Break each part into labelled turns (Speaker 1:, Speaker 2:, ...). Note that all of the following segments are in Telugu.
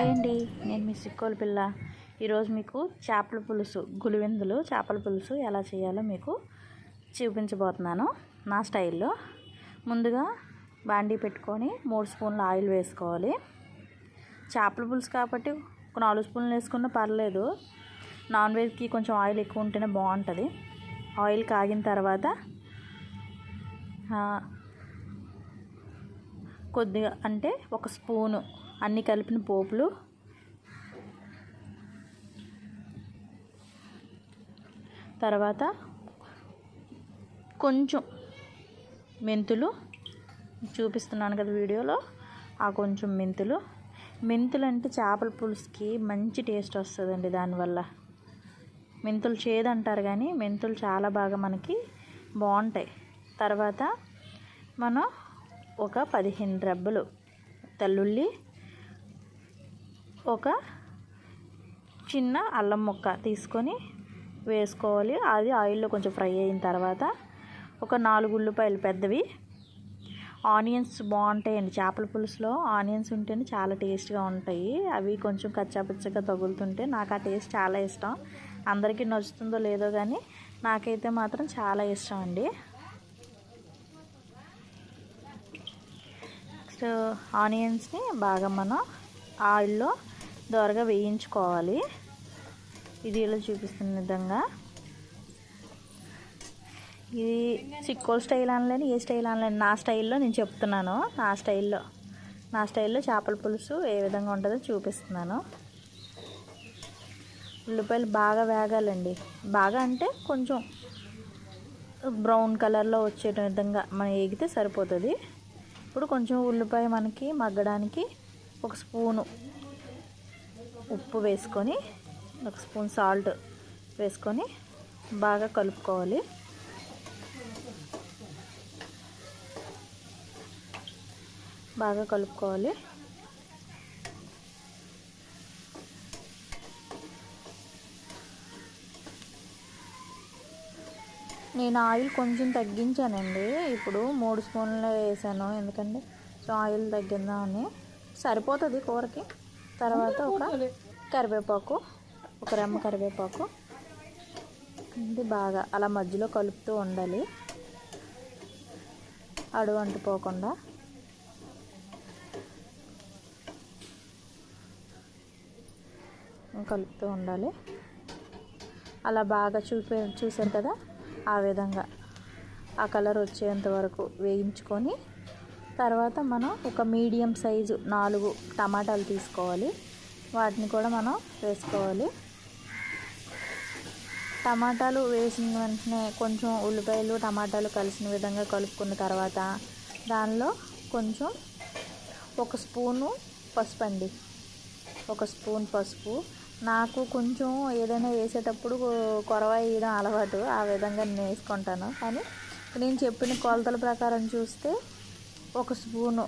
Speaker 1: హాయ్ అండి, నేను మీ సిక్కోలు పిల్ల. ఈరోజు మీకు చేపల పులుసు, గులివెందులు చేపల పులుసు ఎలా చేయాలో మీకు చూపించబోతున్నాను నా స్టైల్లో. ముందుగా బాండీ పెట్టుకొని 3 స్పూన్ల ఆయిల్ వేసుకోవాలి. చేపల పులుసు కాబట్టి ఒక 4 స్పూన్లు వేసుకున్నా పర్లేదు. నాన్ వెజ్కి కొంచెం ఆయిల్ ఎక్కువ ఉంటేనే బాగుంటుంది. ఆయిల్ కాగిన తర్వాత కొద్దిగా అంటే 1 స్పూను అన్నీ కలిపిన పోపులు, తర్వాత కొంచెం మెంతులు చూపిస్తున్నాను కదా వీడియోలో, ఆ కొంచెం మెంతులు అంటే చేపల పులుసుకి మంచి టేస్ట్ వస్తుందండి. దానివల్ల మెంతులు చేదంటారు కానీ మెంతులు చాలా బాగా మనకి బాగుంటాయి. తర్వాత మనం ఒక 15 రెబ్బలు తెల్లుల్లి, ఒక చిన్న అల్లం ముక్క తీసుకొని వేసుకోవాలి. అది ఆయిల్లో కొంచెం ఫ్రై అయిన తర్వాత ఒక 4 ఉల్లిపాయలు పెద్దవి. ఆనియన్స్ బాగుంటాయండి చేపల పులుసులో. ఆనియన్స్ ఉంటేనే చాలా టేస్ట్గా ఉంటాయి. అవి కొంచెం కచ్చాపచ్చగా తగులుతుంటే నాకు ఆ టేస్ట్ చాలా ఇష్టం. అందరికీ నచ్చుతుందో లేదో కానీ నాకైతే మాత్రం చాలా ఇష్టం అండి. నెక్స్ట్ ఆనియన్స్ని బాగా మనం ఆయిల్లో దోరగా వేయించుకోవాలి. ఇది ఇలా చూపిస్తున్న విధంగా. ఇది సిక్కోల్ స్టైల్ అనలేని, ఏ స్టైల్ అనలేని, నా స్టైల్లో నేను చెప్తున్నాను. నా స్టైల్లో చేపల పులుసు ఏ విధంగా ఉంటుందో చూపిస్తున్నాను. ఉల్లిపాయలు బాగా వేగాలండి. బాగా అంటే కొంచెం బ్రౌన్ కలర్లో వచ్చే విధంగా మనం వేగితే సరిపోతుంది. ఇప్పుడు కొంచెం ఉల్లిపాయ మనకి మగ్గడానికి 1 స్పూను ఉప్పు వేసుకొని, 1 స్పూన్ సాల్ట్ వేసుకొని బాగా కలుపుకోవాలి. నేను ఆయిల్ కొంచెం తగ్గించానండి. ఇప్పుడు 3 స్పూన్లు వేసాను, ఎందుకంటే సో ఆయిల్ తగ్గిందామని. సరిపోతుంది కూరకి. తర్వాత ఒక కరివేపాకు, 1 రెమ్మ కరివేపాకు. ఇది బాగా అలా మధ్యలో కలుపుతూ ఉండాలి, అడుగు అంటుపోకుండా. కలుపుతూ ఉండాలి. అలా బాగా చూసారు కదా, ఆ విధంగా ఆ కలర్ వచ్చేంత వరకు వేయించుకొని తర్వాత మనం ఒక మీడియం సైజు 4 టమాటాలు తీసుకోవాలి. వాటిని కూడా మనం వేసుకోవాలి. టమాటాలు వేసిన వెంటనే కొంచెం ఉల్లిపాయలు టమాటాలు కలిసిన విధంగా కలుపుకున్న తర్వాత దానిలో కొంచెం 1 స్పూను పసుపు అండి. 1 స్పూన్ పసుపు. నాకు కొంచెం ఏదైనా వేసేటప్పుడు కొరవ వేయడం అలవాటు, ఆ విధంగా నేను వేసుకుంటాను. కానీ నేను చెప్పిన కొలతల ప్రకారం చూస్తే 1 స్పూను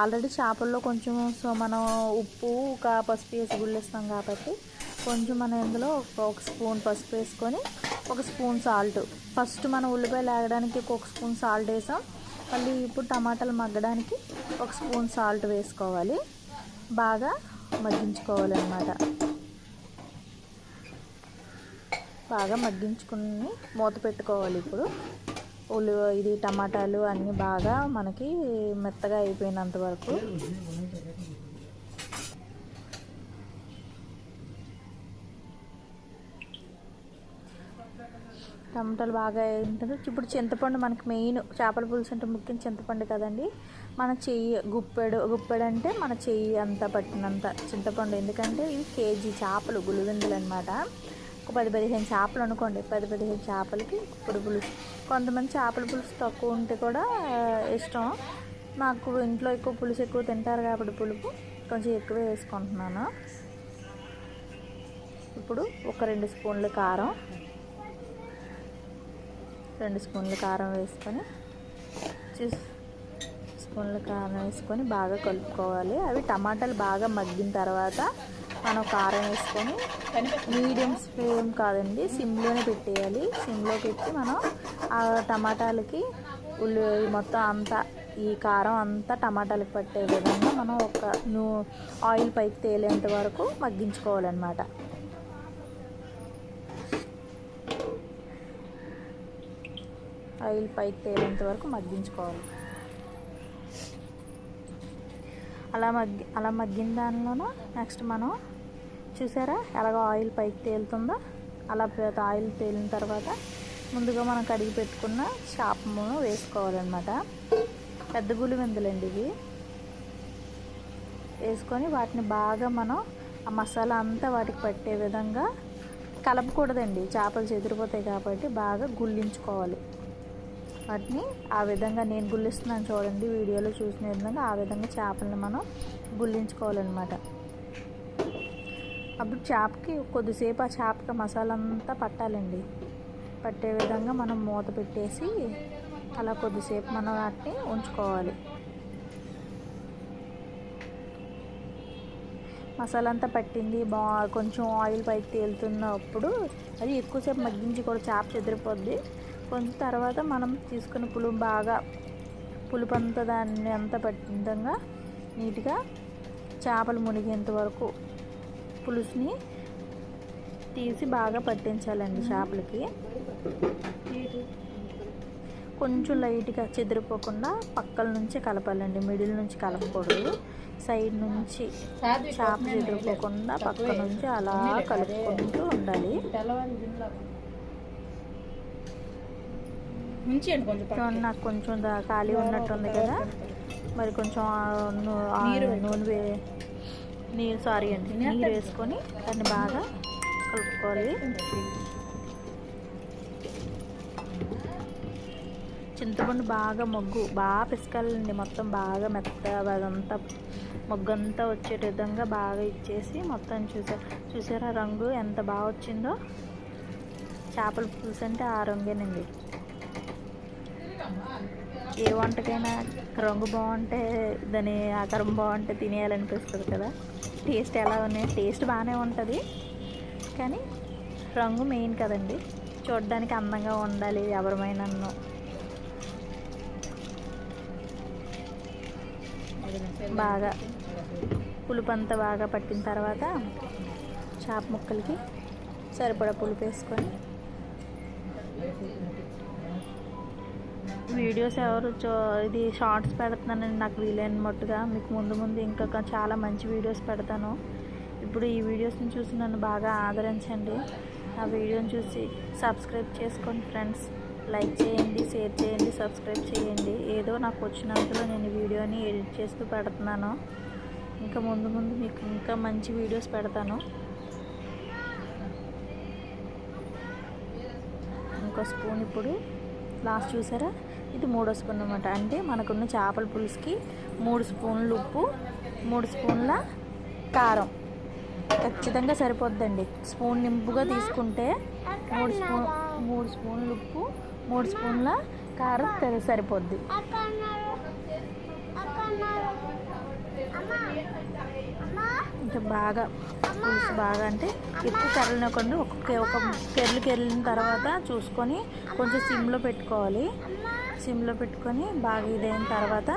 Speaker 1: ఆల్రెడీ చేపల్లో కొంచెం సో మనం ఉప్పు పసుపు వేసి గుళ్ళిస్తాం కాబట్టి కొంచెం మనం ఇందులో 1 స్పూన్ పసుపు వేసుకొని 1 స్పూన్ సాల్ట్. ఫస్ట్ మనం ఉల్లిపాయలు వేగడానికి 1 స్పూన్ సాల్ట్ వేసాం. మళ్ళీ ఇప్పుడు టమాటాలు మగ్గడానికి 1 స్పూన్ సాల్ట్ వేసుకోవాలి. బాగా మగ్గించుకోవాలి అన్నమాట. బాగా మగ్గించుకుని మూత పెట్టుకోవాలి. ఇప్పుడు ఇది టమాటాలు అన్నీ బాగా మనకి మెత్తగా అయిపోయినంత వరకు. టమాటాలు బాగా అయిన ఇప్పుడు చింతపండు, మనకి మెయిన్ చేపల పులుసు అంటే ముఖ్యం చింతపండు కదండి. మన చెయ్యి గుప్పెడు అంటే మన చెయ్యి అంతా పట్టినంత చింతపండు. ఎందుకంటే ఇవి కేజీ చేపలు, గులివెందులు అనమాట. ఒక 10-15 చేపలు అనుకోండి. 10-15 చేపలకి ఇప్పుడు పులుసు. కొంతమంది చేపల పులుసు తక్కువ ఉంటే కూడా ఇష్టం. నాకు ఇంట్లో పులుసు ఎక్కువ తింటారు కాబట్టి పులుపు కొంచెం ఎక్కువ వేసుకుంటున్నాను. ఇప్పుడు ఒక 2 స్పూన్ల కారం, 2 స్పూన్ల కారం వేసుకొని బాగా కలుపుకోవాలి. అవి టమాటాలు బాగా మగ్గిన తర్వాత మనం కారం వేసుకొని మీడియం ఫ్లేమ్ కాదండి, సిమ్లోనే పెట్టేయాలి. సిమ్లో పెట్టి మనం ఆ టమాటాలకి మొత్తం అంతా ఈ కారం అంతా టమాటాలకు పట్టే విధంగా మనం ఒక ఆయిల్ పైకి తేలేంత వరకు మగ్గించుకోవాలన్నమాట. ఆయిల్ పైకి తేలేంత వరకు మగ్గించుకోవాలి. అలా మగ్గిన దానిలోనూ నెక్స్ట్ మనం చూసారా ఎలాగో ఆయిల్ పైకి తేలుతుందో, అలా ఆయిల్ తేలిన తర్వాత ముందుగా మనం కడిగి పెట్టుకున్న చేపను వేసుకోవాలన్నమాట. పెద్ద గులివెందులండి ఇవి. వేసుకొని వాటిని బాగా మనం ఆ మసాలా అంతా వాటికి పట్టే విధంగా కలపకూడదండి, చేపలు చెదిరిపోతాయి కాబట్టి బాగా గుల్లించుకోవాలి వాటిని. ఆ విధంగా నేను గుల్లిస్తున్నాను చూడండి, వీడియోలో చూసిన విధంగా ఆ విధంగా చేపలను మనం గుల్లించుకోవాలన్నమాట. అప్పుడు చేపకి కొద్దిసేపు ఆ చేపకి మసాలా అంతా పట్టాలండి. పట్టే విధంగా మనం మూత పెట్టేసి అలా కొద్దిసేపు మనం వాటిని ఉంచుకోవాలి. మసాలా అంతా పట్టింది, కొంచెం ఆయిల్ పైకి తేలుతున్నప్పుడు అది ఎక్కువసేపు మగ్గించి కూడా చేప చెదిరిపోద్ది. కొంచెం తర్వాత మనం తీసుకున్న పులుపు అంతా దాన్ని అంతా పట్టిందంగా నీట్గా చేపలు మునిగేంత వరకు పులుసుని తీసి బాగా పట్టించాలండి చేపలకి. కొంచెం లైట్గా చెదిరిపోకుండా పక్కల నుంచి కలపాలండి, మిడిల్ నుంచి కలపకూడదు. సైడ్ నుంచి చేప చెదిరిపోకుండా పక్క నుంచి అలా కలుపుకుంటూ ఉండాలి. నాకు కొంచెం ఖాళీ ఉన్నట్టుంది కదా, మరి కొంచెం నీరు వేసుకొని దాన్ని బాగా కలుపుకోవాలి. చింతపండు బాగా పిసకాలండి, మొత్తం బాగా మెత్తగా అదంతా మొగ్గంతా వచ్చే విధంగా బాగా ఇచ్చేసి మొత్తం చూసారా రంగు ఎంత బాగా వచ్చిందో. చేపల పులుసు అంటే ఆ రంగేనండి. ఏ వంటకైనా రంగు బాగుంటే దాని ఆకారం బాగుంటే తినేయాలనిపిస్తుంది కదా. టేస్ట్ ఎలా ఉన్నాయి, టేస్ట్ బాగానే ఉంటుంది కానీ రంగు మెయిన్ కదండి. చూడడానికి అందంగా ఉండాలి ఎవరిమైనా. బాగా పులుపు అంతా బాగా పట్టిన తర్వాత చేప ముక్కలకి సరిపడా పులుపు వేసుకొని వీడియోస్ ఇది షార్ట్స్ పెడుతున్నానండి నాకు వీలైన మట్టుగా. మీకు ముందు ఇంకా చాలా మంచి వీడియోస్ పెడతాను. ఇప్పుడు ఈ వీడియోస్ని చూసి నన్ను బాగా ఆదరించండి. ఆ వీడియోని చూసి సబ్స్క్రైబ్ చేసుకోండి ఫ్రెండ్స్. లైక్ చేయండి, షేర్ చేయండి, సబ్స్క్రైబ్ చేయండి. ఏదో నాకు వచ్చినంతలో నేను వీడియోని ఎడిట్ చేస్తూ పెడుతున్నాను. ఇంకా ముందు మీకు ఇంకా మంచి వీడియోస్ పెడతాను. ఇంకో స్పూన్ ఇప్పుడు లాస్ట్ చూసారా, ఇది 3వ స్పూన్ అన్నమాట. అంటే మనకున్న చేపల పులుసుకి 3 స్పూన్లు ఉప్పు, 3 స్పూన్ల కారం ఖచ్చితంగా సరిపోద్దండి. స్పూన్ నింపుగా తీసుకుంటే 3 స్పూన్లు ఉప్పు, 3 స్పూన్ల కారం సరిపోద్ది. ఇంకా బాగా పులుసు బాగా అంటే ఎక్కువ కర్రలనకుండా ఒక కెర్లిన తర్వాత చూసుకొని కొంచెం సిమ్లో పెట్టుకోవాలి. సిమ్లో పెట్టుకొని బాగా ఇదైన తర్వాత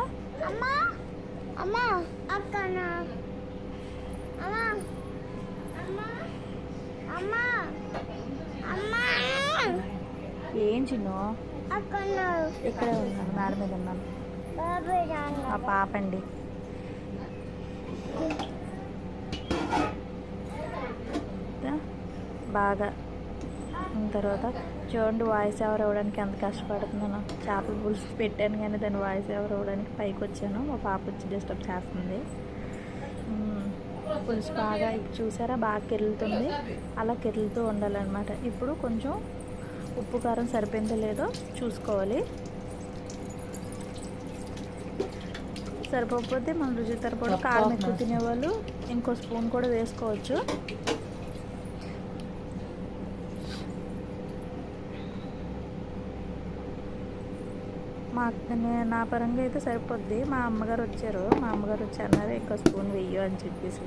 Speaker 1: ఏం చిన్న ఇక్కడే ఉన్నాను, మేడ మీద ఉన్నాను. ఆ పాప అండి. బాగా తర్వాత చూడండి వాయిస్ ఓవర్ అవ్వడానికి ఎంత కష్టపడుతున్నాను. చేపల పులుసు పెట్టాను కానీ దాన్ని వాయిస్ ఓవర్ అవ్వడానికి పైకి వచ్చాను. మా పాప వచ్చి డిస్టర్బ్ చేస్తుంది. పులుసు బాగా చూసారా బాగా కెరులుతుంది. అలా కెరులుతూ ఉండాలన్నమాట. ఇప్పుడు కొంచెం ఉప్పు కారం సరిపోయిందో లేదో చూసుకోవాలి. సరిపోకపోతే మన రుచి సరిపడా కారం ఎక్కువ తినేవాళ్ళు ఇంకో స్పూన్ కూడా వేసుకోవచ్చు. నా పరంగా అయితే సరిపోద్ది. మా అమ్మగారు వచ్చి అన్నారు ఎక్కువ స్పూన్ వెయ్యు అని చెప్పేసి.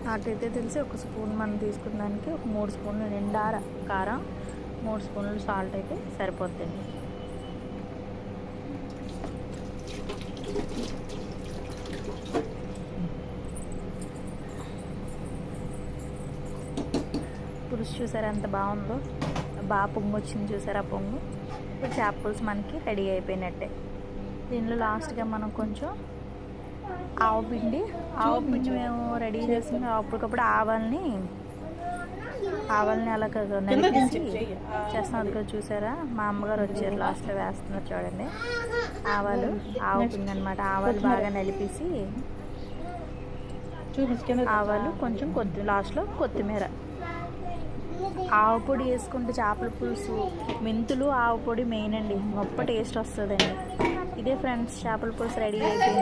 Speaker 1: నాకైతే తెలిసి ఒక స్పూన్ మనం తీసుకున్న దానికి ఒక 3 స్పూన్లు నిండార కారం, 3 స్పూన్లు సాల్ట్ అయితే సరిపోద్దండి. పులుసు చూసారా ఎంత బాగుందో, బాగా పొంగు వచ్చింది చూసారా పొంగు. ఇప్పుడు చేప పులుసు మనకి రెడీ అయిపోయినట్టే. దీనిలో లాస్ట్గా మనం కొంచెం ఆవు పిండి మేము రెడీ చేసుకుని అప్పటికప్పుడు ఆవాల్ని అలాగ నలిపేసి చేస్తాం. అది కూడా చూసారా మా అమ్మగారు వచ్చారు లాస్ట్లో వేస్తున్నారు చూడండి. ఆవు పిండి అనమాట. ఆవాలు బాగా నలిపేసి ఆవాలు కొంచెం లాస్ట్లో కొత్తిమీర, ఆవు పొడి వేసుకుంటే చేపల పులుసు, మెంతులు ఆవు పొడి మెయిన్ అండి, గొప్ప టేస్ట్ వస్తుందండి. ఇదే ఫ్రెండ్స్ చేపల పులుసు రెడీ అయిపోయింది.